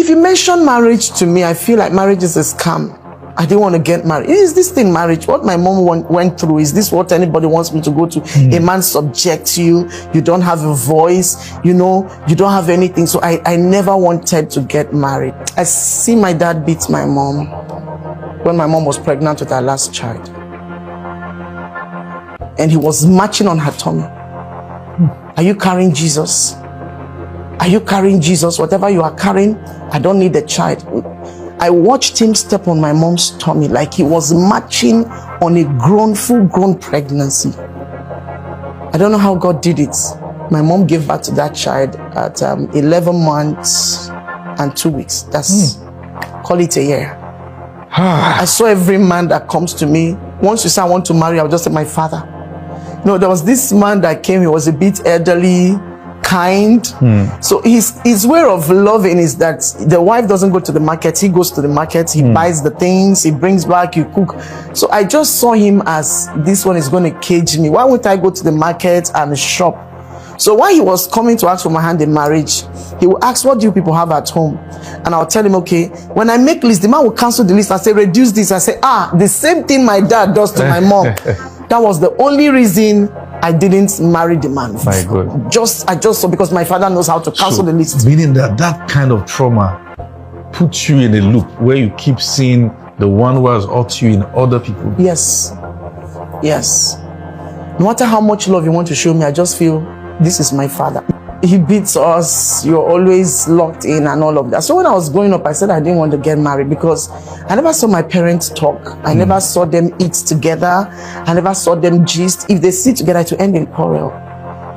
If you mention marriage to me, I feel like marriage is a scam. I didn't want to get married. Is this thing marriage? What my mom went through, is this what anybody wants me to go to? A man subjects you, you don't have a voice, you know, you don't have anything. So I never wanted to get married. I see my dad beat my mom when my mom was pregnant with her last child. And he was marching on her tummy. Are you carrying Jesus? Are you carrying Jesus? Whatever you are carrying, I don't need a child. I watched him step on my mom's tummy like he was marching on a full-grown pregnancy. I don't know how God did it. My mom gave birth to that child at 11 months and 2 weeks. That's, call it a year. I saw every man that comes to me. Once you say I want to marry, I'll just say my father. No, there was this man that came. He was a bit elderly, kind. So his way of loving is that the wife doesn't go to the market, he goes to the market, he buys the things, he brings back, you cook. So I just saw him as, this one is going to cage me. Why won't I go to the market and shop? So while he was coming to ask for my hand in marriage, he will ask, what do you people have at home? And I'll tell him, okay. When I make list, the man will cancel the list and say, reduce this. I say, the same thing my dad does to my mom. That was the only reason I didn't marry the man. My God. I just saw, because my father knows how to cancel the list. Meaning that kind of trauma puts you in a loop where you keep seeing the one who has hurt you in other people. Yes. Yes. No matter how much love you want to show me, I just feel this is my father. He beats us, you're always locked in and all of that. So when I was growing up, I said I didn't want to get married because I never saw my parents talk. I never saw them eat together. I never saw them gist. If they sit together, to end in quarrel.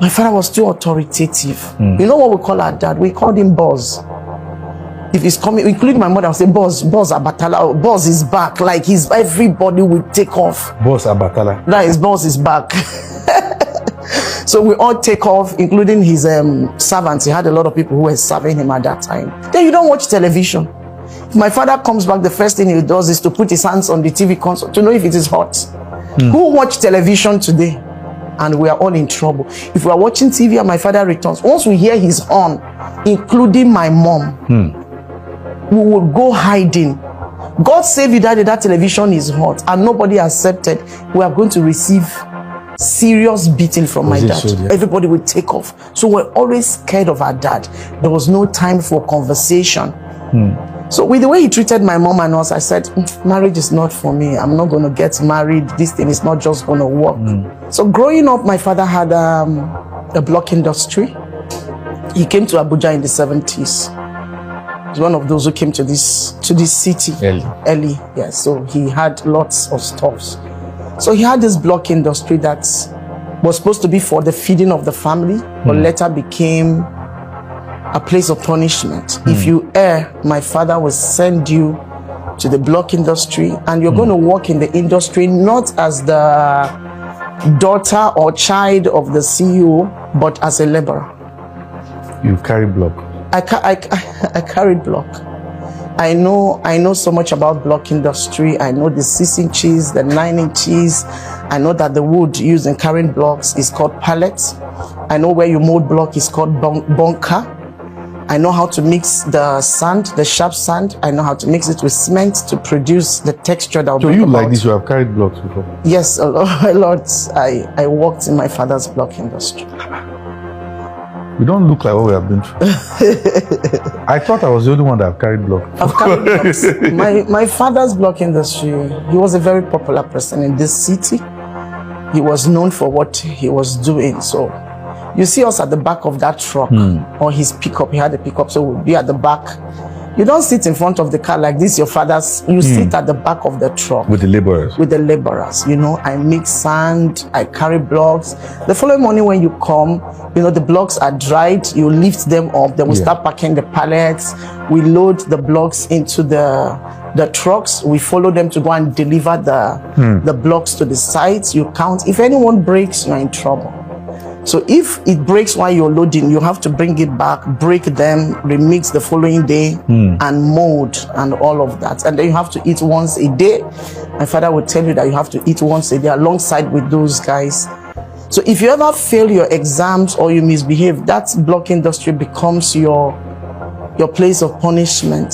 My father was too authoritative. You know what we call our dad? We called him boss. If he's coming, including my mother, I'll say, boss Abatala, boss is back. Like everybody will take off. Boss Abatala. That is, boss is back. So we all take off, including his servants. He had a lot of people who were serving him at that time. Then you don't watch television. If my father comes back, the first thing he does is to put his hands on the TV console to know if it is hot. Who watch television today? And we are all in trouble. If we are watching TV and my father returns, once we hear his horn, including my mom, we will go hiding. God save you, daddy, that television is hot and nobody accepted. We are going to receive serious beating from my dad. So, yeah. Everybody would take off. So we're always scared of our dad. There was no time for conversation. So with the way he treated my mom and us, I said, marriage is not for me. I'm not going to get married. This thing is not just going to work. So growing up, my father had a block industry. He came to Abuja in the 70s. He's one of those who came to this city early. Yeah, so he had lots of stuffs. So he had this block industry that was supposed to be for the feeding of the family, but later became a place of punishment. If you err, my father will send you to the block industry and you're going to work in the industry not as the daughter or child of the CEO, but as a laborer. You carry block? I carried block. I know so much about block industry. I know the 6-inches, the 9-inches. I know that the wood used in carrying blocks is called pallets. I know where you mold block is called bunker. I know how to mix the sand, the sharp sand. I know how to mix it with cement to produce the texture that will So you like this, you have carried blocks before? Yes, a lot. I worked in my father's block industry. We don't look like what we have been through. I thought I was the only one that have carried block. I've carried blocks. My father's block industry, he was a very popular person in this city. He was known for what he was doing. So you see us at the back of that truck or his pickup. He had a pickup, so we'll be at the back. You don't sit in front of the car like this, your father's. You sit at the back of the truck. With the laborers. With the laborers. You know, I mix sand, I carry blocks. The following morning when you come, you know, the blocks are dried. You lift them up. Then we start packing the pallets. We load the blocks into the trucks. We follow them to go and deliver the blocks to the sites. You count. If anyone breaks, you're in trouble. So if it breaks while you're loading, you have to bring it back, break them, remix the following day, and mold and all of that. And then you have to eat once a day. My father would tell you that you have to eat once a day alongside with those guys. So if you ever fail your exams or you misbehave, that block industry becomes your your place of punishment.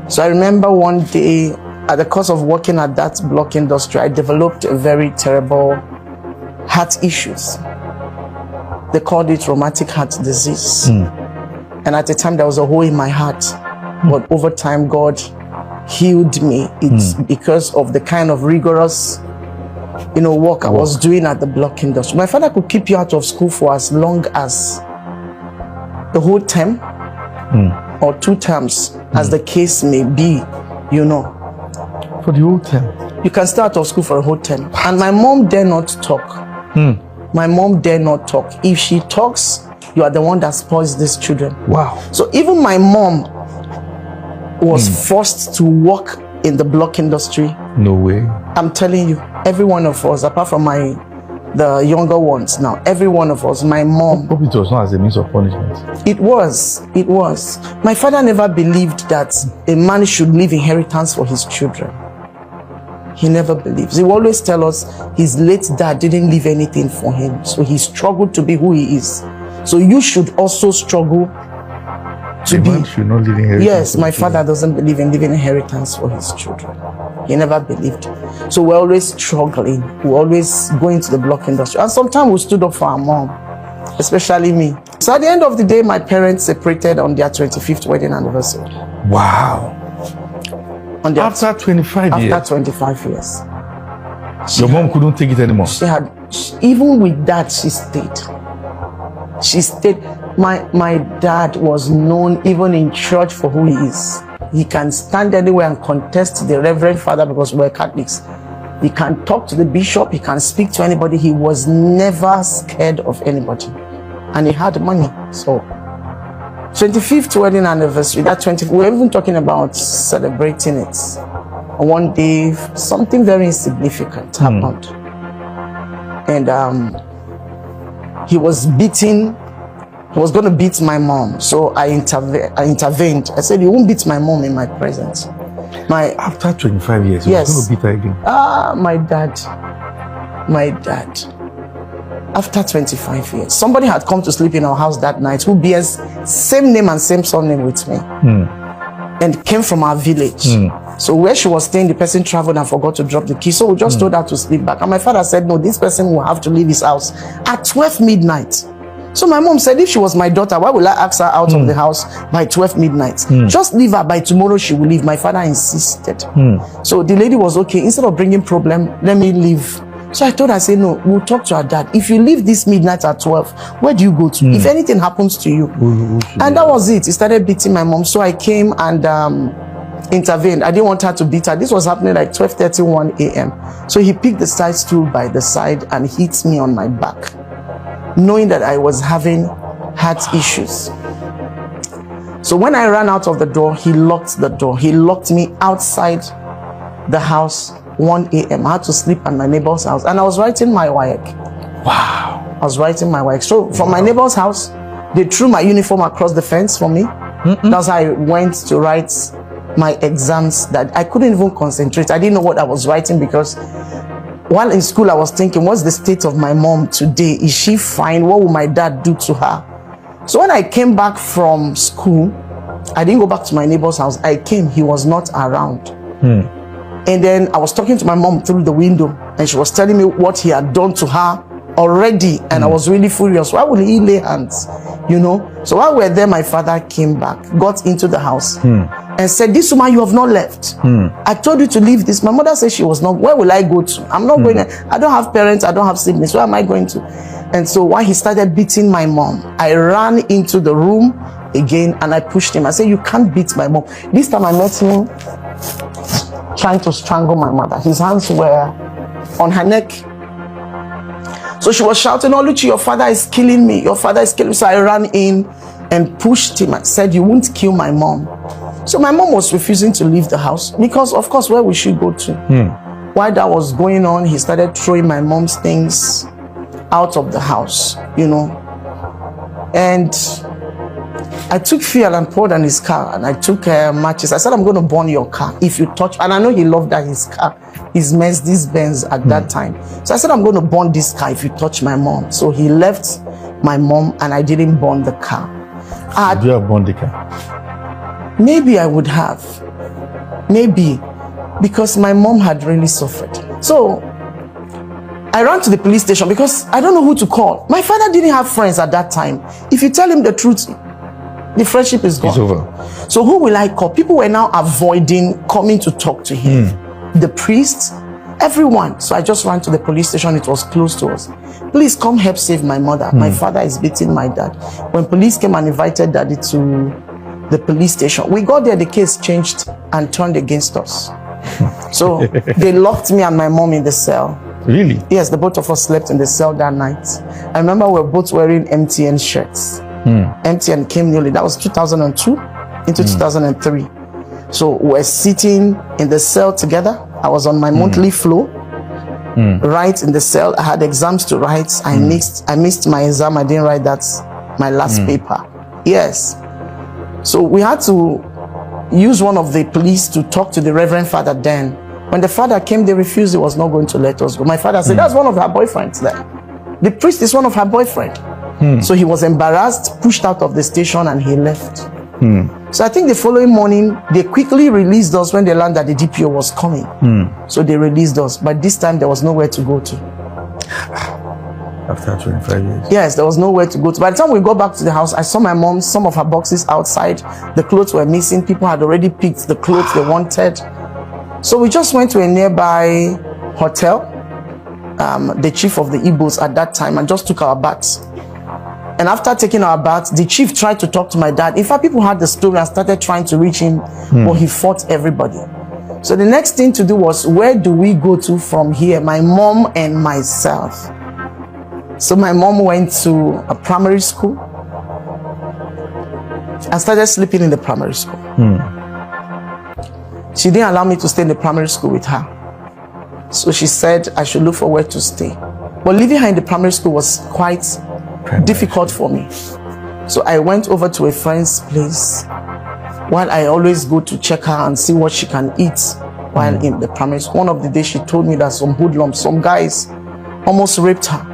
So I remember one day, at the course of working at that block industry, I developed a very terrible heart issues. They called it rheumatic heart disease. And at the time, there was a hole in my heart. But over time, God healed me. It's because of the kind of rigorous, work I was doing at the block industry. My father could keep you out of school for as long as the whole term or 2 terms, as the case may be, For the whole term? You can stay out of school for a whole term. And my mom dare not talk. My mom dare not talk. If she talks, you are the one that spoils these children. Wow. So even my mom was forced to work in the block industry. No way. I'm telling you, every one of us, apart from the younger ones now, every one of us, my mom. Hope it was not as a means of punishment. It was. My father never believed that a man should leave inheritance for his children. He never believes. He will always tell us his late dad didn't leave anything for him. So he struggled to be who he is. So you should also struggle to be. Man should not leave inheritance. Yes, my father doesn't believe in leaving inheritance for his children. He never believed. So we're always struggling. We're always going to the block industry. And sometimes we stood up for our mom, especially me. So at the end of the day, my parents separated on their 25th wedding anniversary. Wow. After 25 years? After 25 years. Your mom couldn't take it anymore? Even with that, she stayed. She stayed. My dad was known even in church for who he is. He can stand anywhere and contest the Reverend Father because we're Catholics. He can talk to the bishop. He can speak to anybody. He was never scared of anybody. And he had money. So 25th wedding anniversary, we're even talking about celebrating it. One day, something very insignificant happened. And he was going to beat my mom. So I intervened. I said, you won't beat my mom in my presence. After 25 years, yes. You were going to beat her again? My dad. After 25 years, somebody had come to sleep in our house that night who bears same name and same surname with me, and came from our village. So where she was staying, the person traveled and forgot to drop the key. So we just told her to sleep back. And my father said, no, this person will have to leave his house at 12 midnight. So my mom said, if she was my daughter, why will I ask her out of the house by 12 midnight? Just leave her, by tomorrow she will leave. My father insisted. So the lady was okay. Instead of bringing problem, let me leave. So I told her, I said, no, we'll talk to her dad. If you leave this midnight at 12, where do you go to? If anything happens to you. And that was it. He started beating my mom. So I came and intervened. I didn't want her to beat her. This was happening like 12:31 a.m. So he picked the side stool by the side and hit me on my back, knowing that I was having heart issues. So when I ran out of the door, he locked the door. He locked me outside the house. 1 a.m. I had to sleep at my neighbor's house, and I was writing my WAEC. Wow. I was writing my WAEC. So from my neighbor's house, they threw my uniform across the fence for me. That's how I went to write my exams that I couldn't even concentrate. I didn't know what I was writing because while in school I was thinking, what's the state of my mom today? Is she fine? What will my dad do to her? So when I came back from school, I didn't go back to my neighbor's house. I came, he was not around. And then I was talking to my mom through the window, and she was telling me what he had done to her already. And I was really furious. Why would he lay hands? So while we were there, my father came back, got into the house and said, this woman, you have not left. I told you to leave this. My mother said she was not. Where will I go to? I'm not going to. I don't have parents. I don't have siblings. Where am I going to? And so while he started beating my mom, I ran into the room again and I pushed him. I said, you can't beat my mom. This time I met him trying to strangle my mother. His hands were on her neck. So she was shouting, oh, Luchi, your father is killing me. Your father is killing me. So I ran in and pushed him and said, you won't kill my mom. So my mom was refusing to leave the house because, of course, where would she go to? While that was going on, he started throwing my mom's things out of the house, And I took fuel and poured on his car, and I took matches. I said, I'm going to burn your car if you touch. And I know he loved that his car, his Mercedes-Benz at that time. So I said, I'm going to burn this car if you touch my mom. So he left my mom, and I didn't burn the car. Did you have burned the car? Maybe I would have. Maybe. Because my mom had really suffered. So I ran to the police station because I don't know who to call. My father didn't have friends at that time. If you tell him the truth, the friendship is gone. It's over. So who will I call? People were now avoiding coming to talk to him. The priest, everyone. So I just ran to the police station. It was close to us. Please come help save my mother. My father is beating my dad. When police came and invited daddy to the police station, we got there, the case changed and turned against us. So they locked me and my mom in the cell. Really? Yes, the both of us slept in the cell that night. I remember we were both wearing MTN shirts. MTN came newly. That was 2002 into 2003. So we're sitting in the cell together. I was on my monthly flow, right in the cell. I had exams to write. I missed my exam. I didn't write that, my last paper. Yes. So we had to use one of the police to talk to the Reverend Father then. When the father came, they refused. He was not going to let us go. My father said, that's one of her boyfriends there. The priest is one of her boyfriend. So he was embarrassed, pushed out of the station, and he left. So I think the following morning, they quickly released us when they learned that the DPO was coming. So they released us. But this time, there was nowhere to go to. After 25 years? Yes, there was nowhere to go to. By the time we got back to the house, I saw my mom, some of her boxes outside. The clothes were missing. People had already picked the clothes they wanted. So we just went to a nearby hotel, the chief of the Igbos at that time, and just took our baths. And after taking our baths, the chief tried to talk to my dad. In fact, people heard the story and started trying to reach him, but he fought everybody. So the next thing to do was, where do we go to from here? My mom and myself. So my mom went to a primary school and started sleeping in the primary school. She didn't allow me to stay in the primary school with her. So she said I should look for where to stay. But leaving her in the primary school was quite difficult for me. So I went over to a friend's place while I always go to check her and see what she can eat while in the primary school. One of the days she told me that some hoodlums, some guys almost raped her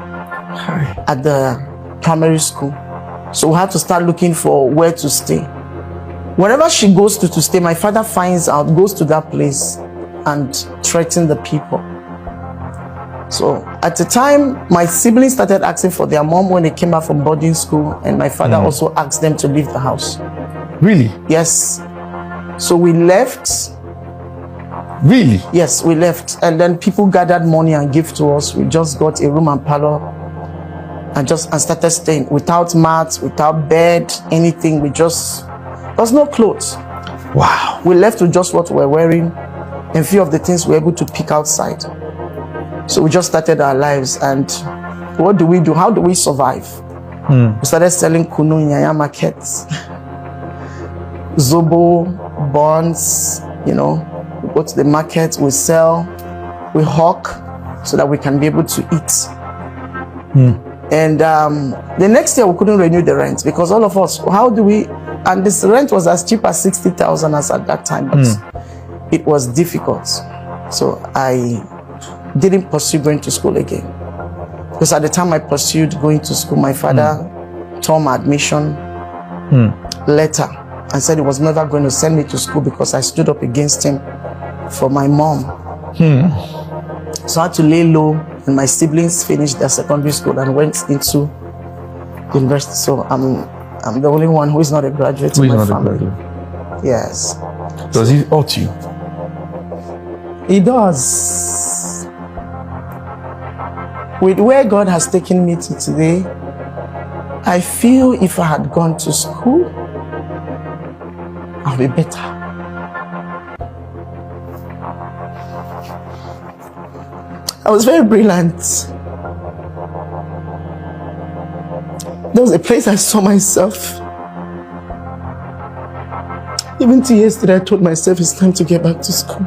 at the primary school. So we had to start looking for where to stay. Wherever she goes to stay, my father finds out, goes to that place and threatens the people. So at the time, my siblings started asking for their mom when they came back from boarding school, and my father also asked them to leave the house. Really? Yes. So we left. Really? Yes, we left. And then people gathered money and gave to us. We just got a room and parlor and started staying without mats, without bed, anything. There was no clothes. Wow. We left with just what we were wearing and a few of the things we were able to pick outside. So we just started our lives. And what do we do? How do we survive? We started selling kunu in Yaya markets, zobo, bonds, we go to the market, we sell, we hawk so that we can be able to eat. And the next year we couldn't renew the rent because all of us, and this rent was as cheap as 60,000 as at that time, but it was difficult. So I didn't pursue going to school again. Because at the time I pursued going to school, my father tore my admission letter and said he was never going to send me to school because I stood up against him for my mom. So I had to lay low, and my siblings finished their secondary school and went into university. So I'm the only one who is not a graduate in my family. Yes. Does he hurt you? He does. With where God has taken me to today, I feel if I had gone to school, I'll be better. I was very brilliant. There was a place I saw myself. Even to yesterday, I told myself it's time to get back to school.